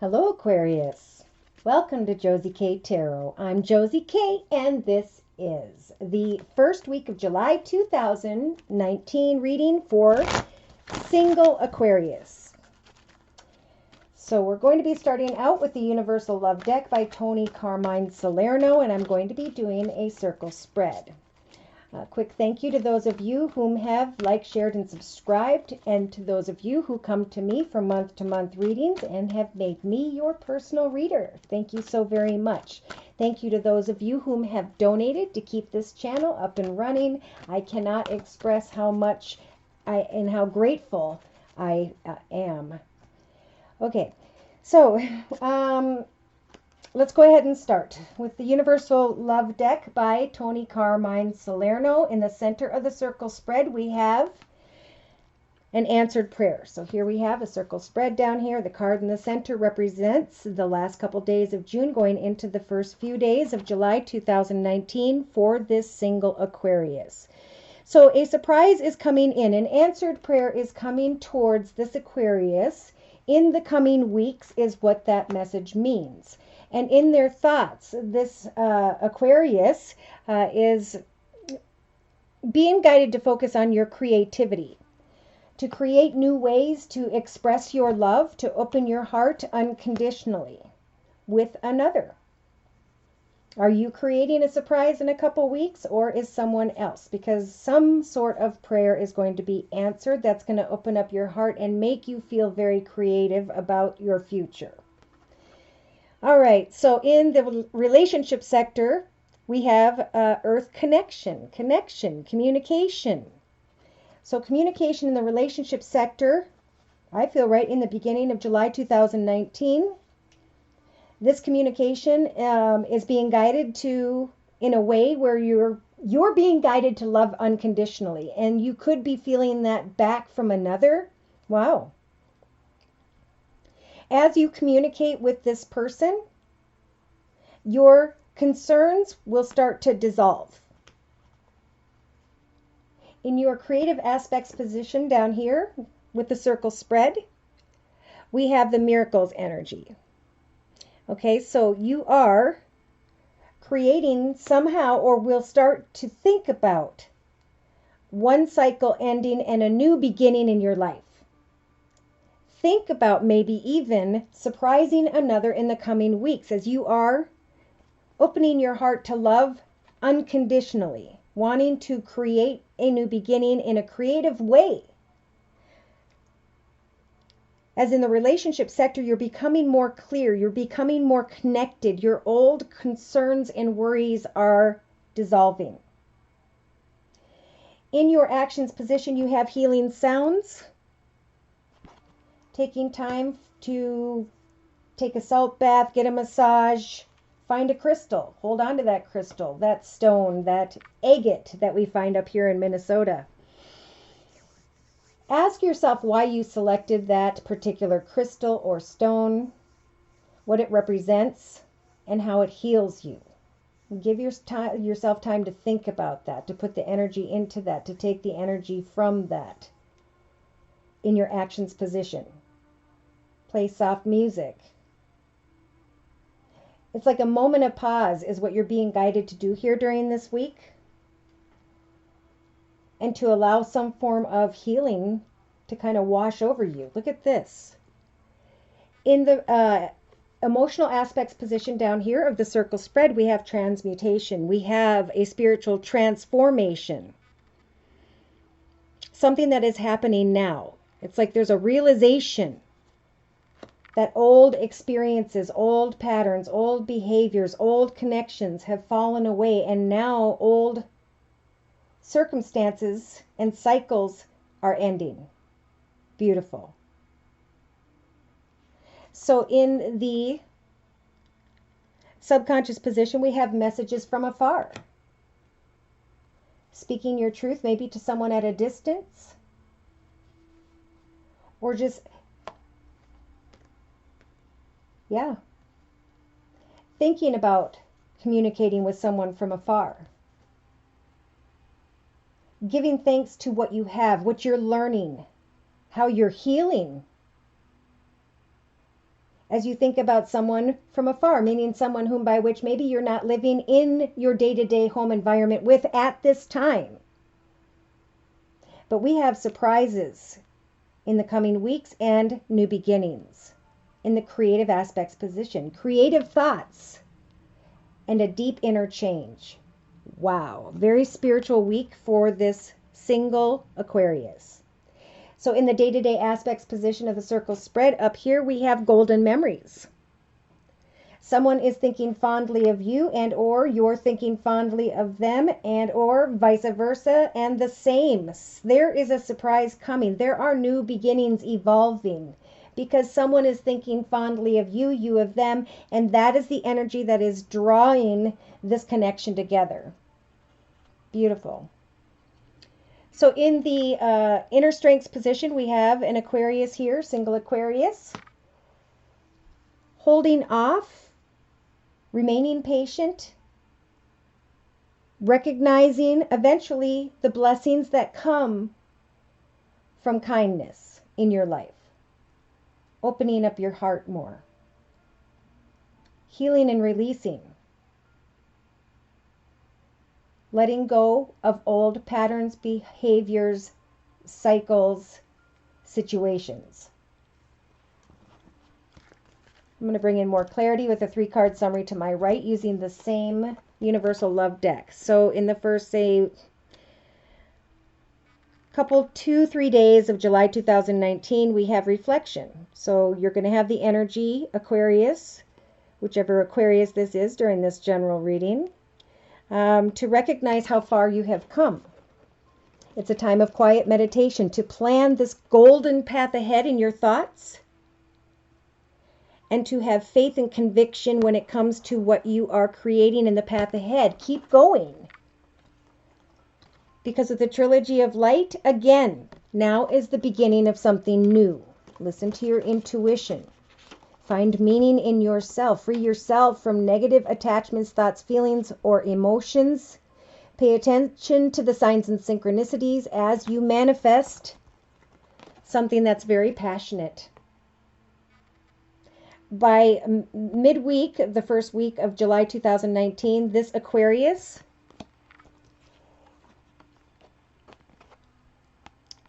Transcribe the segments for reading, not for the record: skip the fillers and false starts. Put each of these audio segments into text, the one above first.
Hello, Aquarius. Welcome to Josie K Tarot. I'm Josie K, and this is the first week of July 2019 reading for single Aquarius. So we're going to be starting out with the Universal Love Deck by Tony Carmine Salerno, and I'm going to be doing a circle spread. A quick thank you to those of you whom have liked, shared, and subscribed, and to those of you who come to me for month-to-month readings and have made me your personal reader. Thank you so very much. Thank you to those of you whom have donated to keep this channel up and running. I cannot express how much and how grateful I am. Okay, so let's go ahead and start with the Universal Love Deck by Tony Carmine Salerno. In the center of the circle spread, we have an answered prayer. So here we have a circle spread down here. The card in the center represents the last couple days of June going into the first few days of July 2019 for this single Aquarius. So a surprise is coming in. An answered prayer is coming towards this Aquarius in the coming weeks is what that message means. And in their thoughts, this Aquarius is being guided to focus on your creativity, to create new ways to express your love, to open your heart unconditionally with another. Are you creating a surprise in a couple weeks, or is someone else? Because some sort of prayer is going to be answered that's going to open up your heart and make you feel very creative about your future. All right, so in the relationship sector, we have Earth connection, communication. So communication in the relationship sector, I feel right in the beginning of July 2019. This communication is being guided to in a way where you're being guided to love unconditionally, and you could be feeling that back from another. Wow. As you communicate with this person, your concerns will start to dissolve. In your creative aspects position down here with the circle spread, we have the miracles energy. Okay, so you are creating somehow, or will start to think about one cycle ending and a new beginning in your life. Think about maybe even surprising another in the coming weeks as you are opening your heart to love unconditionally, wanting to create a new beginning in a creative way. As in the relationship sector, you're becoming more clear, you're becoming more connected, your old concerns and worries are dissolving. In your actions position, you have healing sounds. Taking time to take a salt bath, get a massage, find a crystal, hold on to that crystal, that stone, that agate that we find up here in Minnesota. Ask yourself why you selected that particular crystal or stone, what it represents, and how it heals you. Give yourself time to think about that, to put the energy into that, to take the energy from that in your actions position. Play soft music. It's like a moment of pause is what you're being guided to do here during this week. And to allow some form of healing to kind of wash over you. Look at this. In the emotional aspects position down here of the circle spread, we have transmutation. We have a spiritual transformation. Something that is happening now. It's like there's a realization that old experiences, old patterns, old behaviors, old connections have fallen away, and now old circumstances and cycles are ending. Beautiful. So in the subconscious position, we have messages from afar. Speaking your truth maybe to someone at a distance, or just thinking about communicating with someone from afar. Giving thanks to what you have, what you're learning, how you're healing as you think about someone from afar, meaning someone whom by which maybe you're not living in your day-to-day home environment with at this time. But we have surprises in the coming weeks and new beginnings in the creative aspects position, creative thoughts, and a deep inner change. Wow, very spiritual week for this single Aquarius. So in the day-to-day aspects position of the circle spread, up here we have golden memories. Someone is thinking fondly of you, and or you're thinking fondly of them, and or vice versa, and the same. There is a surprise coming. There are new beginnings evolving because someone is thinking fondly of you, you of them, and that is the energy that is drawing this connection together. Beautiful. So in the inner strengths position, we have an Aquarius here, single Aquarius, holding off, remaining patient, recognizing eventually the blessings that come from kindness in your life, opening up your heart more, healing and releasing, letting go of old patterns, behaviors, cycles, situations. I'm going to bring in more clarity with a 3-card summary to my right using the same Universal Love deck. So in the first, say, couple 2-3 days of July 2019, we have reflection. So you're going to have the energy, Aquarius, whichever Aquarius this is during this general reading, to recognize how far you have come. It's a time of quiet meditation to plan this golden path ahead in your thoughts and to have faith and conviction when it comes to what you are creating in the path ahead. Keep going. Because of the Trilogy of Light, again, now is the beginning of something new. Listen to your intuition. Find meaning in yourself. Free yourself from negative attachments, thoughts, feelings, or emotions. Pay attention to the signs and synchronicities as you manifest something that's very passionate. By midweek, the first week of July 2019, this Aquarius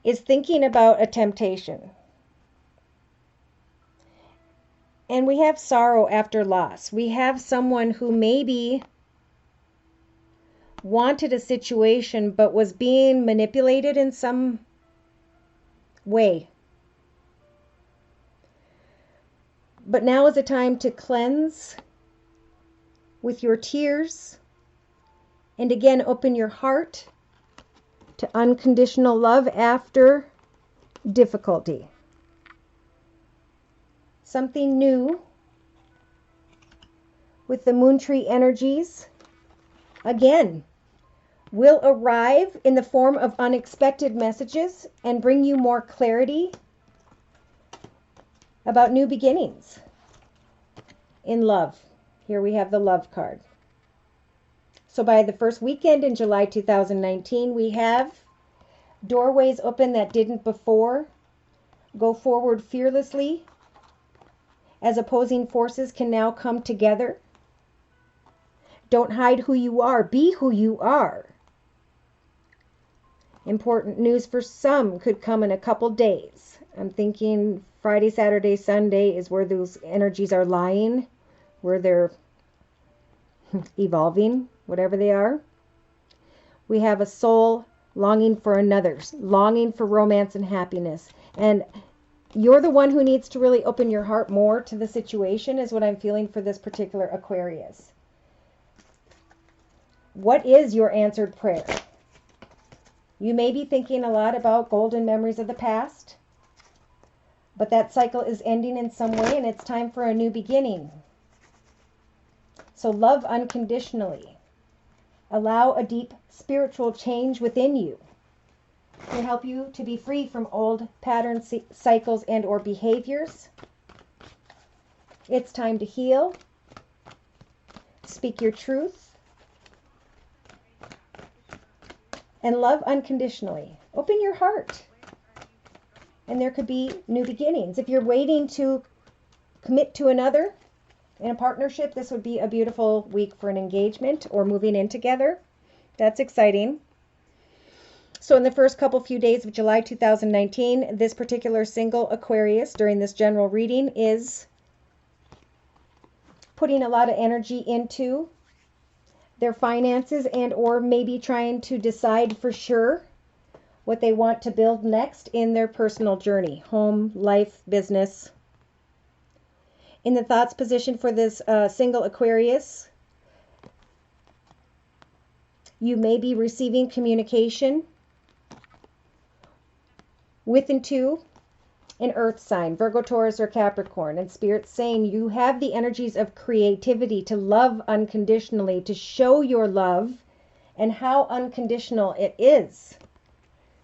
is thinking about a temptation. And we have sorrow after loss. We have someone who maybe wanted a situation but was being manipulated in some way. But now is a time to cleanse with your tears and again open your heart to unconditional love after difficulty. Something new with the moon tree energies, again, will arrive in the form of unexpected messages and bring you more clarity about new beginnings in love. Here we have the love card. So by the first weekend in July 2019, we have doorways open that didn't before. Go forward fearlessly as opposing forces can now come together. Don't hide who you are. Be who you are. Important news for some could come in a couple days. I'm thinking Friday, Saturday, Sunday is where those energies are lying, where they're evolving, whatever they are. We have a soul longing for another's, longing for romance and happiness. And you're the one who needs to really open your heart more to the situation, is what I'm feeling for this particular Aquarius. What is your answered prayer? You may be thinking a lot about golden memories of the past, but that cycle is ending in some way and it's time for a new beginning. So love unconditionally. Allow a deep spiritual change within you to help you to be free from old patterns, cycles, and or behaviors. It's time to heal. Speak your truth. And love unconditionally. Open your heart. And there could be new beginnings. If you're waiting to commit to another in a partnership, this would be a beautiful week for an engagement or moving in together. That's exciting. So in the first few days of July 2019, this particular single Aquarius during this general reading is putting a lot of energy into their finances and or maybe trying to decide for sure what they want to build next in their personal journey, home, life, business. In the thoughts position for this single Aquarius, you may be receiving communication with and to an earth sign, Virgo, Taurus, or Capricorn. And Spirit's saying you have the energies of creativity to love unconditionally, to show your love and how unconditional it is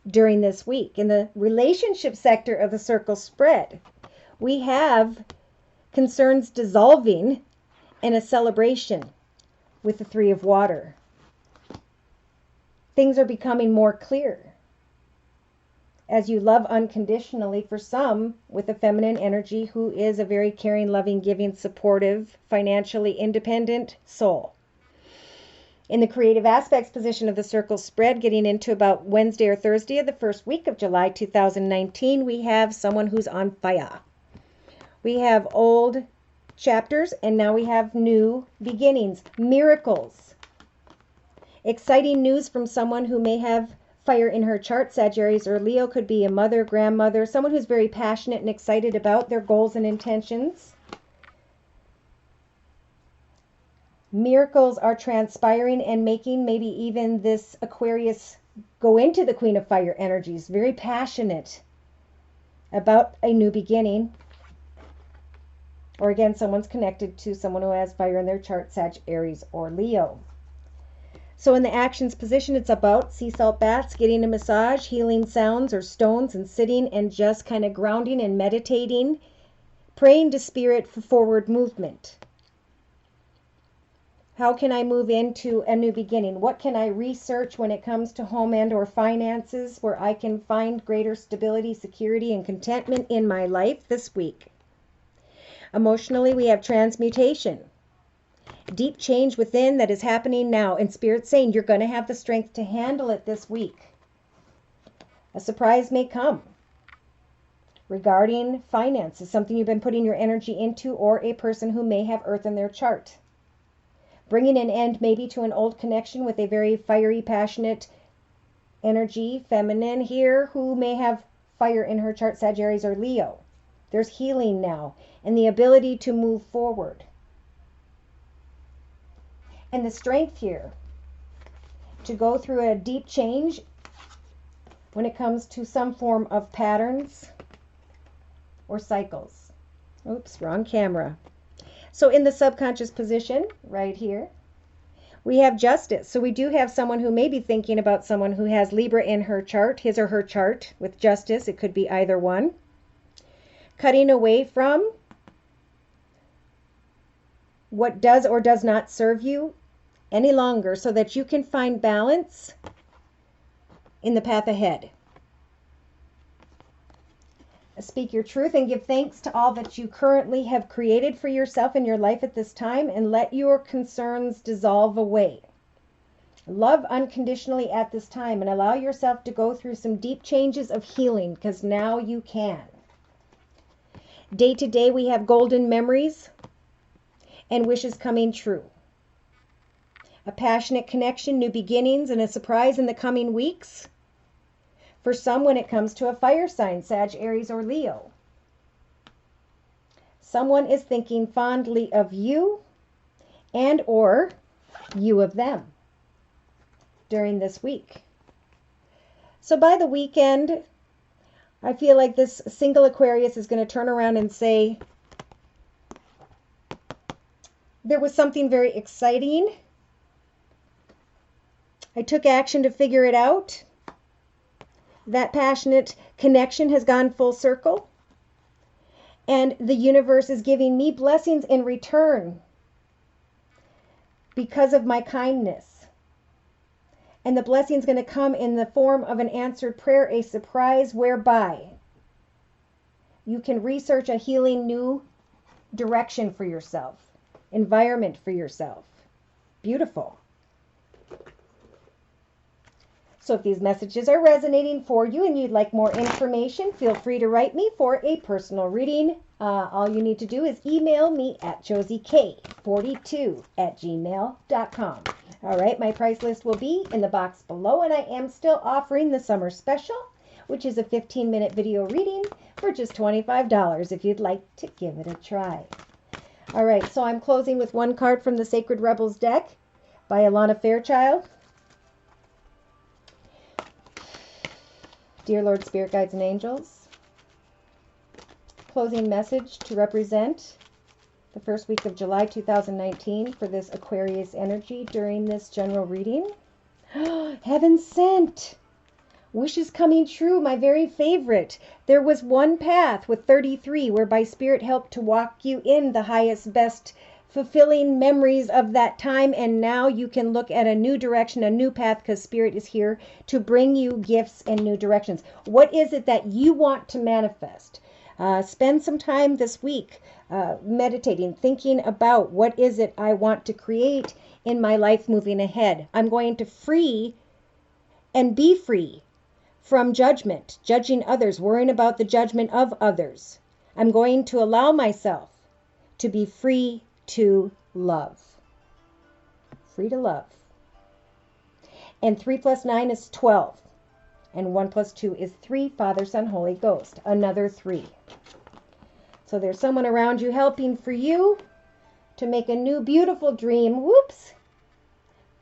during this week. In the relationship sector of the circle spread, we have concerns dissolving and a celebration with the Three of Water. Things are becoming more clear as you love unconditionally, for some with a feminine energy who is a very caring, loving, giving, supportive, financially independent soul. In the creative aspects position of the circle spread, getting into about Wednesday or Thursday of the first week of July 2019, we have someone who's on fire. We have old chapters and now we have new beginnings, miracles. Exciting news from someone who may have fire in her chart. Sagittarius or Leo, could be a mother, grandmother, someone who's very passionate and excited about their goals and intentions. Miracles are transpiring and making maybe even this Aquarius go into the Queen of Fire energies, very passionate about a new beginning. Or again, someone's connected to someone who has fire in their chart, Sag, Aries, or Leo. So in the actions position, it's about sea salt baths, getting a massage, healing sounds or stones, and sitting and just kind of grounding and meditating, praying to Spirit for forward movement. How can I move into a new beginning? What can I research when it comes to home and or finances where I can find greater stability, security, and contentment in my life this week? Emotionally, we have transmutation, deep change within that is happening now. And Spirit saying you're going to have the strength to handle it this week. A surprise may come regarding finances, something you've been putting your energy into, or a person who may have earth in their chart. Bringing an end maybe to an old connection with a very fiery, passionate energy, feminine here, who may have fire in her chart, Sagittarius or Leo. There's healing now and the ability to move forward. And the strength here to go through a deep change when it comes to some form of patterns or cycles. Oops, wrong camera. So in the subconscious position right here, we have justice. So we do have someone who may be thinking about someone who has Libra in her chart, his or her chart with justice. It could be either one. Cutting away from what does or does not serve you any longer so that you can find balance in the path ahead. Speak your truth and give thanks to all that you currently have created for yourself in your life at this time, and let your concerns dissolve away. Love unconditionally at this time and allow yourself to go through some deep changes of healing, because now you can. Day to day, we have golden memories and wishes coming true. A passionate connection, new beginnings, and a surprise in the coming weeks. For some, when it comes to a fire sign, Sag, Aries, or Leo. Someone is thinking fondly of you and or you of them during this week. So by the weekend, I feel like this single Aquarius is going to turn around and say, there was something very exciting. I took action to figure it out. That passionate connection has gone full circle. And the universe is giving me blessings in return because of my kindness. And the blessing is going to come in the form of an answered prayer, a surprise whereby you can research a healing new direction for yourself, environment for yourself. Beautiful. So if these messages are resonating for you and you'd like more information, feel free to write me for a personal reading. All you need to do is email me at josiek42@gmail.com. All right, my price list will be in the box below, and I am still offering the summer special, which is a 15-minute video reading for just $25 if you'd like to give it a try. All right, so I'm closing with one card from the Sacred Rebels deck by Alana Fairchild. Dear Lord, Spirit Guides, and Angels, closing message to represent the first week of July 2019 for this Aquarius energy during this general reading. Heaven sent! Wishes coming true, my very favorite. There was one path with 33 whereby Spirit helped to walk you in the highest, best, fulfilling memories of that time, and now you can look at a new direction, a new path, because Spirit is here to bring you gifts and new directions. What is it that you want to manifest? Spend some time this week meditating, thinking about what is it I want to create in my life moving ahead. I'm going to free and be free from judgment, judging others, worrying about the judgment of others. I'm going to allow myself to be free to love. Free to love. And 3 + 9 is 12. And 1 + 2 is 3. Father, Son, Holy Ghost. Another 3. So there's someone around you helping for you to make a new beautiful dream, whoops,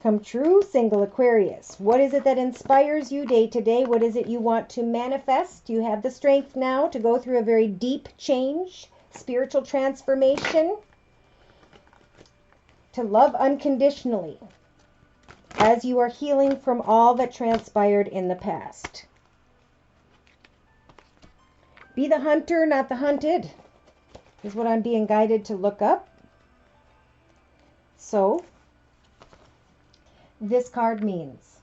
come true. Single Aquarius. What is it that inspires you day to day? What is it you want to manifest? You have the strength now to go through a very deep change, spiritual transformation, to love unconditionally as you are healing from all that transpired in the past. Be the hunter, not the hunted, is what I'm being guided to look up. So, this card means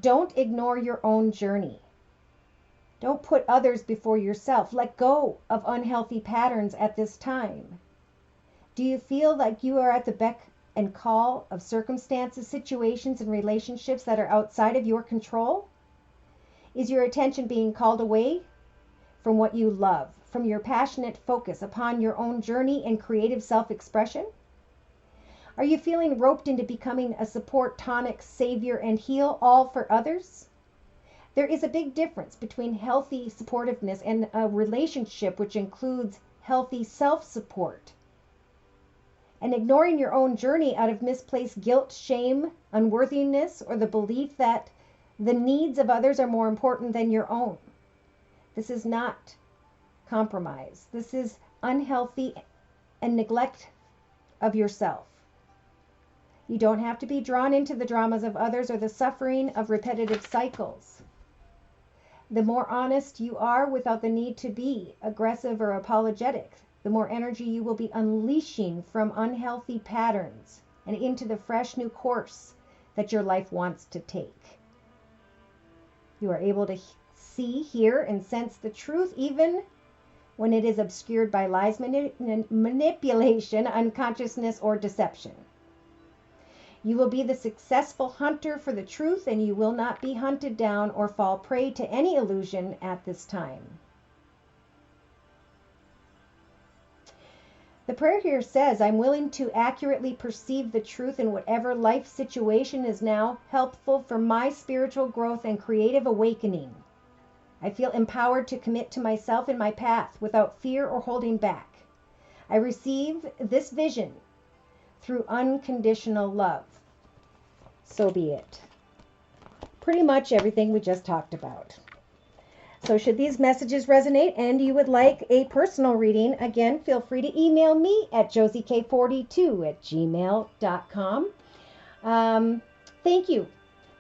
don't ignore your own journey. Don't put others before yourself. Let go of unhealthy patterns at this time. Do you feel like you are at the beck and call of circumstances, situations, and relationships that are outside of your control? Is your attention being called away from what you love, from your passionate focus upon your own journey and creative self-expression? Are you feeling roped into becoming a support, tonic, savior, and heal all for others? There is a big difference between healthy supportiveness and a relationship which includes healthy self-support. And ignoring your own journey out of misplaced guilt, shame, unworthiness, or the belief that the needs of others are more important than your own. This is not compromise. This is unhealthy and neglect of yourself. You don't have to be drawn into the dramas of others or the suffering of repetitive cycles. The more honest you are without the need to be aggressive or apologetic, the more energy you will be unleashing from unhealthy patterns and into the fresh new course that your life wants to take. You are able to see, hear, and sense the truth even when it is obscured by lies, manipulation, unconsciousness, or deception. You will be the successful hunter for the truth, and you will not be hunted down or fall prey to any illusion at this time. The prayer here says, I'm willing to accurately perceive the truth in whatever life situation is now helpful for my spiritual growth and creative awakening. I feel empowered to commit to myself and my path without fear or holding back. I receive this vision through unconditional love. So be it. Pretty much everything we just talked about. So should these messages resonate and you would like a personal reading, again, feel free to email me at josiek42@gmail.com. Thank you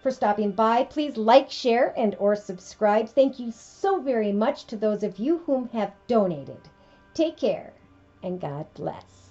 for stopping by. Please like, share, and or subscribe. Thank you so very much to those of you whom have donated. Take care and God bless.